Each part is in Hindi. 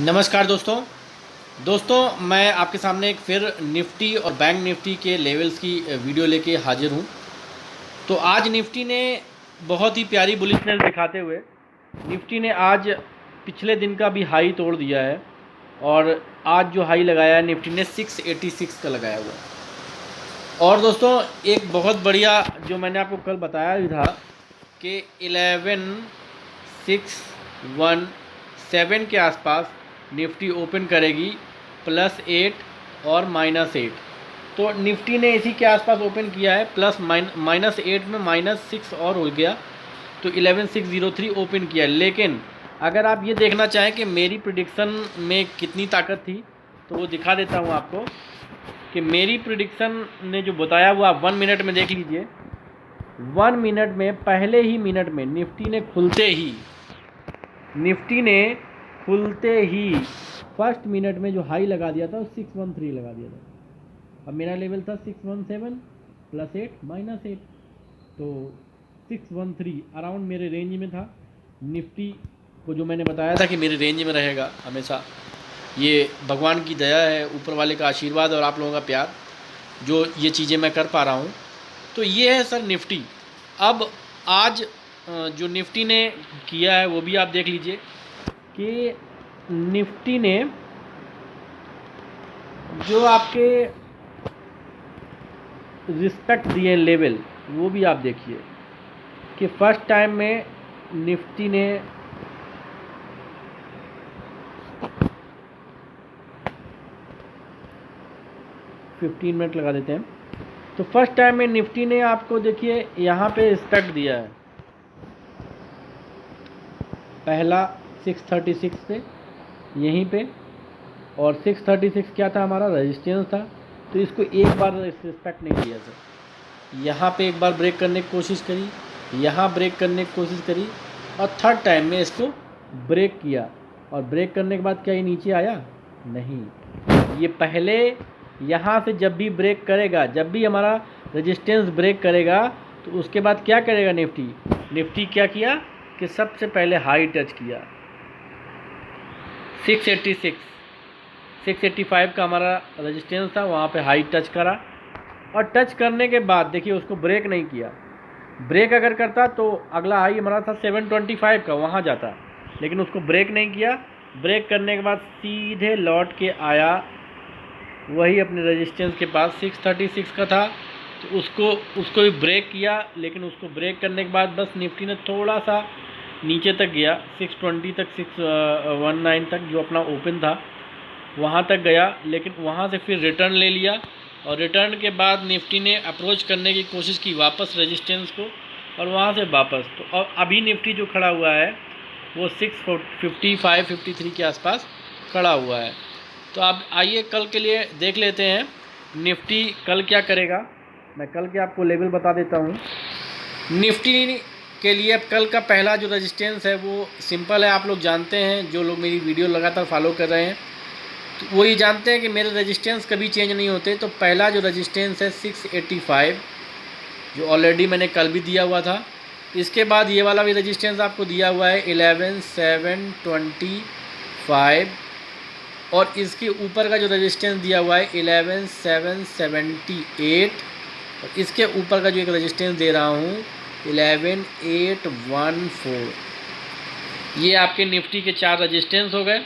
नमस्कार दोस्तों मैं आपके सामने एक फिर निफ्टी और बैंक निफ्टी के लेवल्स की वीडियो लेके हाजिर हूँ। तो आज निफ्टी ने बहुत ही प्यारी बुलिशनेस दिखाते हुए निफ्टी ने आज पिछले दिन का भी हाई तोड़ दिया है और आज जो हाई लगाया है निफ्टी ने 686 का लगाया हुआ है। और दोस्तों एक बहुत बढ़िया जो मैंने आपको कल बताया भी था कि 11617 के आसपास निफ्टी ओपन करेगी +8 और -8। तो निफ्टी ने इसी के आसपास ओपन किया है, -8 में -6 और हो गया, तो 11603 ओपन किया। लेकिन अगर आप ये देखना चाहें कि मेरी प्रिडिक्शन में कितनी ताकत थी तो वो दिखा देता हूँ आपको कि मेरी प्रिडिक्शन ने जो बताया हुआ आप 1 मिनट में देख लीजिए। 1 मिनट में पहले ही मिनट में निफ्टी ने खुलते ही फर्स्ट मिनट में जो हाई लगा दिया था वो 613 लगा दिया था। अब मेरा लेवल था 617 +8 -8, तो 613 अराउंड मेरे रेंज में था। निफ्टी को जो मैंने बताया था कि मेरे रेंज में रहेगा हमेशा, ये भगवान की दया है, ऊपर वाले का आशीर्वाद और आप लोगों का प्यार, जो ये चीज़ें मैं कर पा रहा हूँ। तो ये है सर निफ्टी। अब आज जो निफ्टी ने किया है वो भी आप देख लीजिए कि निफ्टी ने जो आपके रिस्पेक्ट दिए लेवल वो भी आप देखिए कि फर्स्ट टाइम में निफ्टी ने $15 मिनट लगा देते हैं। तो फर्स्ट टाइम में निफ्टी ने आपको देखिए यहाँ पे रिस्पेक्ट दिया है, पहला 636 पे यहीं पे, और 636 क्या था हमारा रेजिस्टेंस था। तो इसको एक बार रिस्पेक्ट नहीं दिया सर, यहाँ पे एक बार ब्रेक करने की कोशिश करी, यहाँ ब्रेक करने की कोशिश करी, और थर्ड टाइम में इसको ब्रेक किया। और ब्रेक करने के बाद क्या ये नीचे आया? नहीं। ये पहले यहाँ से जब भी ब्रेक करेगा, जब भी हमारा रेजिस्टेंस ब्रेक करेगा, तो उसके बाद क्या करेगा निफ्टी क्या किया कि सबसे पहले हाई टच किया 686, 685 का हमारा रेजिस्टेंस था, वहाँ पे हाई टच करा। और टच करने के बाद देखिए उसको ब्रेक नहीं किया। ब्रेक अगर करता तो अगला हाई हमारा था 725 का, वहाँ जाता, लेकिन उसको ब्रेक नहीं किया। ब्रेक करने के बाद सीधे लौट के आया वही अपने रेजिस्टेंस के पास, 636 का था, तो उसको भी ब्रेक किया। लेकिन उसको ब्रेक करने के बाद बस निफ्टी ने थोड़ा सा नीचे तक गया, 620 तक, 619 तक जो अपना ओपन था वहाँ तक गया, लेकिन वहाँ से फिर रिटर्न ले लिया। और रिटर्न के बाद निफ्टी ने अप्रोच करने की कोशिश की वापस रेजिस्टेंस को, और वहाँ से वापस। तो अब अभी निफ्टी जो खड़ा हुआ है वो 655-53 के आसपास खड़ा हुआ है। तो आप आइए कल के लिए देख लेते हैं निफ्टी कल क्या करेगा। मैं कल के आपको लेवल बता देता हूँ निफ्टी के लिए। अब कल का पहला जो रेजिस्टेंस है वो सिंपल है, आप लोग जानते हैं, जो लोग मेरी वीडियो लगातार फॉलो कर रहे हैं तो वो ये जानते हैं कि मेरे रेजिस्टेंस कभी चेंज नहीं होते। तो पहला जो रेजिस्टेंस है 685, जो ऑलरेडी मैंने कल भी दिया हुआ था। इसके बाद ये वाला भी रेजिस्टेंस आपको दिया हुआ है 11725, और इसके ऊपर का जो रेजिस्टेंस दिया हुआ है 11778, और इसके ऊपर का जो एक रेजिस्टेंस दे रहा हूँ 11814। ये आपके निफ्टी के 4 रेजिस्टेंस हो गए।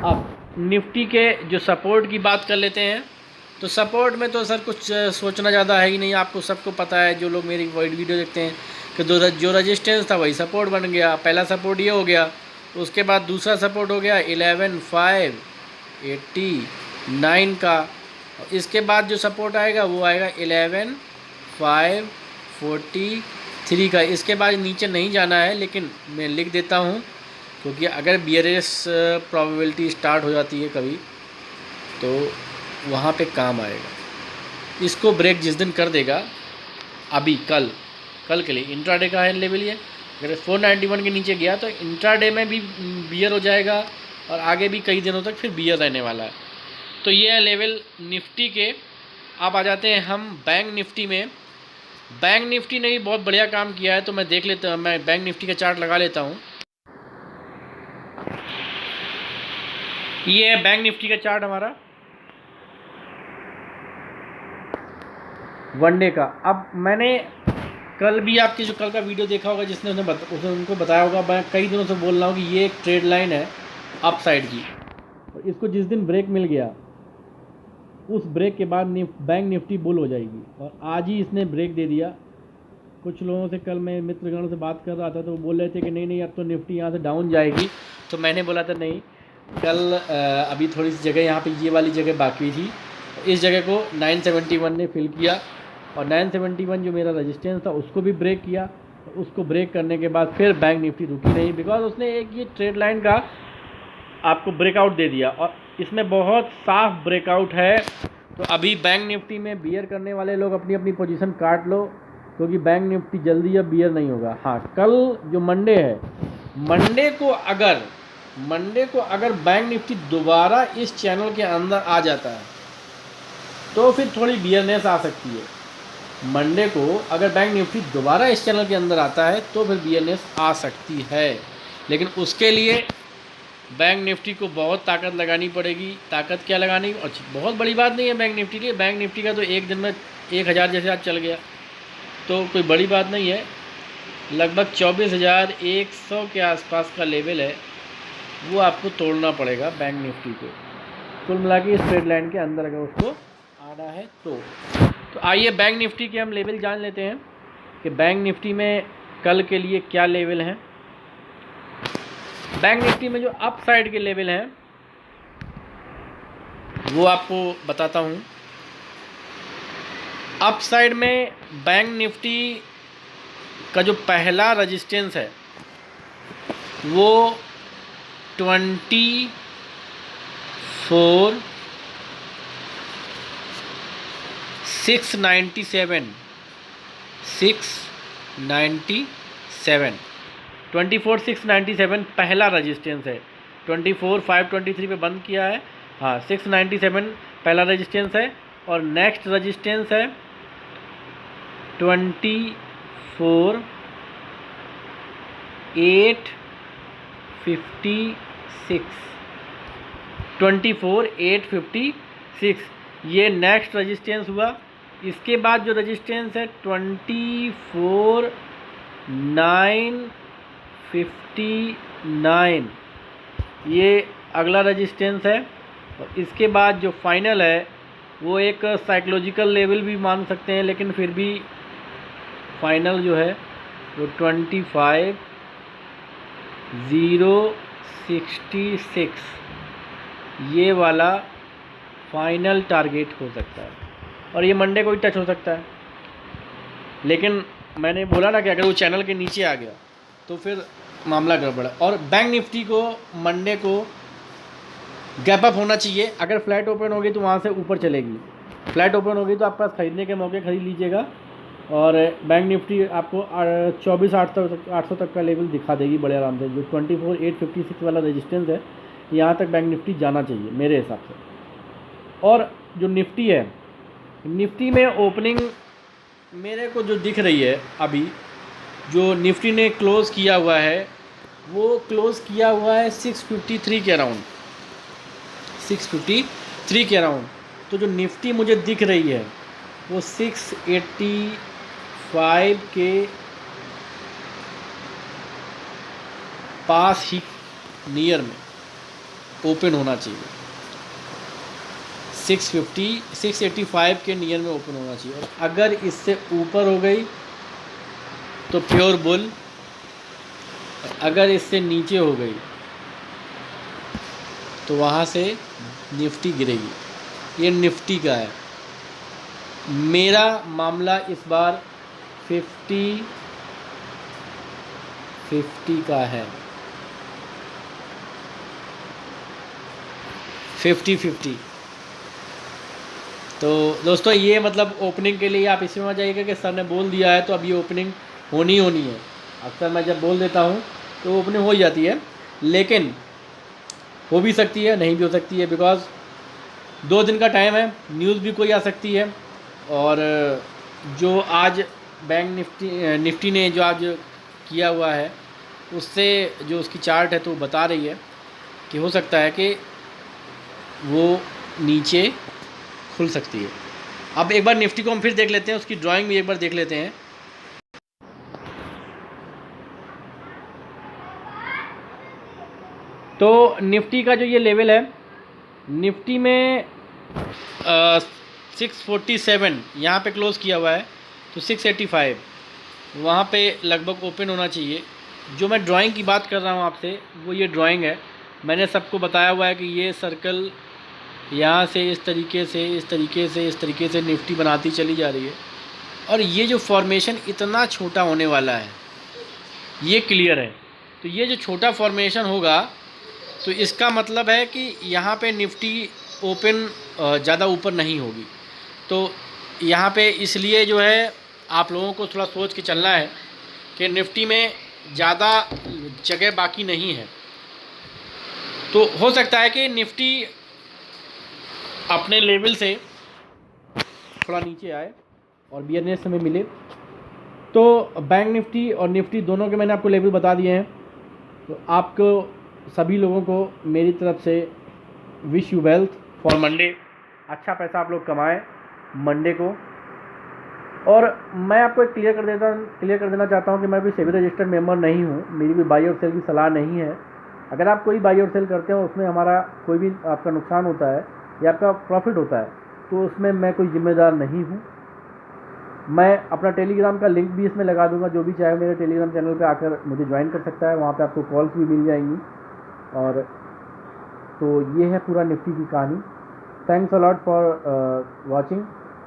अब निफ्टी के जो सपोर्ट की बात कर लेते हैं। तो सपोर्ट में तो सर कुछ सोचना ज़्यादा है ही नहीं, आपको सबको पता है, जो लोग मेरी वीडियो देखते हैं, कि जो रेजिस्टेंस था वही सपोर्ट बन गया। पहला सपोर्ट ये हो गया, उसके बाद दूसरा सपोर्ट हो गया 11589 का, इसके बाद जो सपोर्ट आएगा वो आएगा 11543 का। इसके बाद नीचे नहीं जाना है, लेकिन मैं लिख देता हूँ क्योंकि अगर बियरिश प्रोबेबिलिटी स्टार्ट हो जाती है कभी तो वहाँ पे काम आएगा। इसको ब्रेक जिस दिन कर देगा, अभी कल के लिए इंट्राडे का है लेवल ये, अगर 491 के नीचे गया तो इंट्राडे में भी बियर हो जाएगा और आगे भी कई दिनों तक फिर बियर रहने वाला है। तो ये है लेवल निफ्टी के। अब आ जाते हैं हम बैंक निफ्टी में। बैंक निफ्टी ने भी बहुत बढ़िया काम किया है, तो मैं बैंक निफ्टी का चार्ट लगा लेता हूँ। ये है बैंक निफ्टी का चार्ट हमारा वनडे का। अब मैंने कल भी आपके जो कल का वीडियो देखा होगा जिसने उसने उनको बताया होगा, मैं कई दिनों से बोल रहा हूँ कि ये एक ट्रेड लाइन है अप साइड की, और इसको जिस दिन ब्रेक मिल गया उस ब्रेक के बाद बैंक निफ्टी बुल हो जाएगी, और आज ही इसने ब्रेक दे दिया। कुछ लोगों से कल मैं मित्रगणों से बात कर रहा था तो वो बोल रहे थे कि नहीं नहीं अब तो निफ्टी यहाँ से डाउन जाएगी, तो मैंने बोला था नहीं, कल अभी थोड़ी सी जगह यहाँ पे ये वाली जगह बाकी थी, इस जगह को 971 ने फिल किया, और 971 जो मेरा रेजिस्टेंस था उसको भी ब्रेक किया। उसको ब्रेक करने के बाद फिर बैंक निफ्टी रुकी नहीं, बिकॉज उसने एक ये ट्रेड लाइन का आपको ब्रेकआउट दे दिया, और इसमें बहुत साफ ब्रेकआउट है। तो अभी बैंक निफ्टी में बियर करने वाले लोग अपनी अपनी पोजीशन काट लो, क्योंकि बैंक निफ्टी जल्दी अब बियर नहीं होगा। हाँ, कल जो मंडे है, मंडे को अगर बैंक निफ्टी दोबारा इस चैनल के अंदर आ जाता है तो फिर थोड़ी बियरनेस आ सकती है। मंडे को अगर बैंक निफ्टी दोबारा इस चैनल के अंदर आता है तो फिर बियरनेस आ सकती है, लेकिन उसके लिए बैंक निफ्टी को बहुत ताकत लगानी पड़ेगी। ताकत क्या लगानी, बहुत बड़ी बात नहीं है बैंक निफ्टी की। बैंक निफ्टी का तो एक दिन में 1000 जैसे आज चल गया तो कोई बड़ी बात नहीं है। लगभग 24,100 के आसपास का लेवल है, वो आपको तोड़ना पड़ेगा बैंक निफ्टी को। कुल मिला के इस ट्रेड लाइन के अंदर अगर उसको आना है तो आइए बैंक निफ्टी के हम लेवल जान लेते हैं कि बैंक निफ्टी में कल के लिए क्या लेवल हैं। बैंक निफ्टी में जो अप साइड के लेवल हैं वो आपको बताता हूँ। अप साइड में बैंक निफ्टी का जो पहला रेजिस्टेंस है वो 24,697 24,697 पहला रेजिस्टेंस है। 24,523 पे बंद किया है। हाँ, 697 पहला रेजिस्टेंस है, और नेक्स्ट रेजिस्टेंस है 24,856 ये नेक्स्ट रेजिस्टेंस हुआ। इसके बाद जो रेजिस्टेंस है 24,959 ये अगला रेजिस्टेंस है। और इसके बाद जो फाइनल है वो एक साइकोलॉजिकल लेवल भी मान सकते हैं, लेकिन फिर भी फाइनल जो है वो 25,066 ये वाला फाइनल टारगेट हो सकता है, और ये मंडे को ही टच हो सकता है। लेकिन मैंने बोला ना कि अगर वो चैनल के नीचे आ गया तो फिर मामला गड़बड़ है। और बैंक निफ्टी को मंडे को गैप अप होना चाहिए। अगर फ्लैट ओपन होगी तो वहाँ से ऊपर चलेगी, फ्लैट ओपन होगी तो आपके पास ख़रीदने के मौके खरीद लीजिएगा, और बैंक निफ्टी आपको 24,800 तक का लेवल दिखा देगी बड़े आराम से। जो 24,856 वाला रेजिस्टेंस है यहाँ तक बैंक निफ्टी जाना चाहिए मेरे हिसाब से। और जो निफ्टी है, निफ्टी में ओपनिंग मेरे को जो दिख रही है अभी, जो निफ्टी ने क्लोज़ किया हुआ है वो क्लोज़ किया हुआ है 653 के अराउंड, 653 के अराउंड। तो जो निफ्टी मुझे दिख रही है वो 685 के पास ही नियर में ओपन होना चाहिए। 685 के नियर में ओपन होना चाहिए, और अगर इससे ऊपर हो गई तो प्योर बुल, अगर इससे नीचे हो गई तो वहाँ से निफ्टी गिरेगी। ये निफ्टी का है। मेरा मामला इस बार 50-50 का है, 50-50। तो दोस्तों ये मतलब ओपनिंग के लिए आप इसमें आ जाइएगा कि सर ने बोल दिया है तो अब ये ओपनिंग होनी है। अक्सर मैं जब बोल देता हूँ तो ओपनिंग हो ही जाती है, लेकिन हो भी सकती है, नहीं भी हो सकती है, बिकॉज 2 दिन का टाइम है, न्यूज़ भी कोई आ सकती है। और जो आज बैंक निफ्टी ने जो आज किया हुआ है उससे जो उसकी चार्ट है तो बता रही है कि हो सकता है कि वो नीचे खुल सकती है। अब एक बार निफ्टी को हम फिर देख लेते हैं, उसकी ड्राइंग भी एक बार देख लेते हैं। तो निफ्टी का जो ये लेवल है, निफ्टी में 647 यहाँ पे क्लोज़ किया हुआ है, तो 685 वहाँ पे लगभग ओपन होना चाहिए। जो मैं ड्राइंग की बात कर रहा हूँ आपसे, वो ये ड्राइंग है। मैंने सबको बताया हुआ है कि ये सर्कल यहाँ से इस तरीके से इस तरीके से इस तरीके से निफ्टी बनाती चली जा रही है, और ये जो फॉर्मेशन इतना छोटा होने वाला है ये क्लियर है। तो ये जो छोटा फॉर्मेशन होगा, तो इसका मतलब है कि यहाँ पे निफ्टी ओपन ज़्यादा ऊपर नहीं होगी। तो यहाँ पे इसलिए जो है आप लोगों को थोड़ा सोच के चलना है कि निफ्टी में ज़्यादा जगह बाकी नहीं है। तो हो सकता है कि निफ्टी अपने लेवल से थोड़ा नीचे आए और बियरनेस हमें मिले। तो बैंक निफ्टी और निफ्टी दोनों के मैंने आपको लेवल बता दिए हैं। तो आपको सभी लोगों को मेरी तरफ से wish you wealth for Monday. अच्छा पैसा आप लोग कमाएं मंडे को। और मैं आपको एक क्लियर कर देना चाहता हूं कि मैं भी सेबी रजिस्टर्ड मेंबर नहीं हूं, मेरी भी बाई और सेल की सलाह नहीं है। अगर आप कोई बाई और सेल करते हो उसमें हमारा कोई भी आपका नुकसान होता है या आपका प्रॉफिट होता है, तो उसमें मैं कोई जिम्मेदार नहीं हूँ। मैं अपना टेलीग्राम का लिंक भी इसमें लगा दूंगा, जो भी चाहे मेरे टेलीग्राम चैनल पे आकर मुझे ज्वाइन कर सकता है, वहाँ पे आपको कॉल्स भी मिल जाएंगी। और तो ये है पूरा निफ्टी की कहानी। Thanks a lot for watching.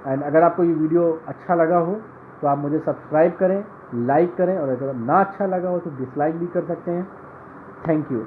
And अगर आपको ये वीडियो अच्छा लगा हो तो आप मुझे सब्सक्राइब करें, लाइक करें, और अगर ना अच्छा लगा हो तो डिसलाइक भी कर सकते हैं। Thank you.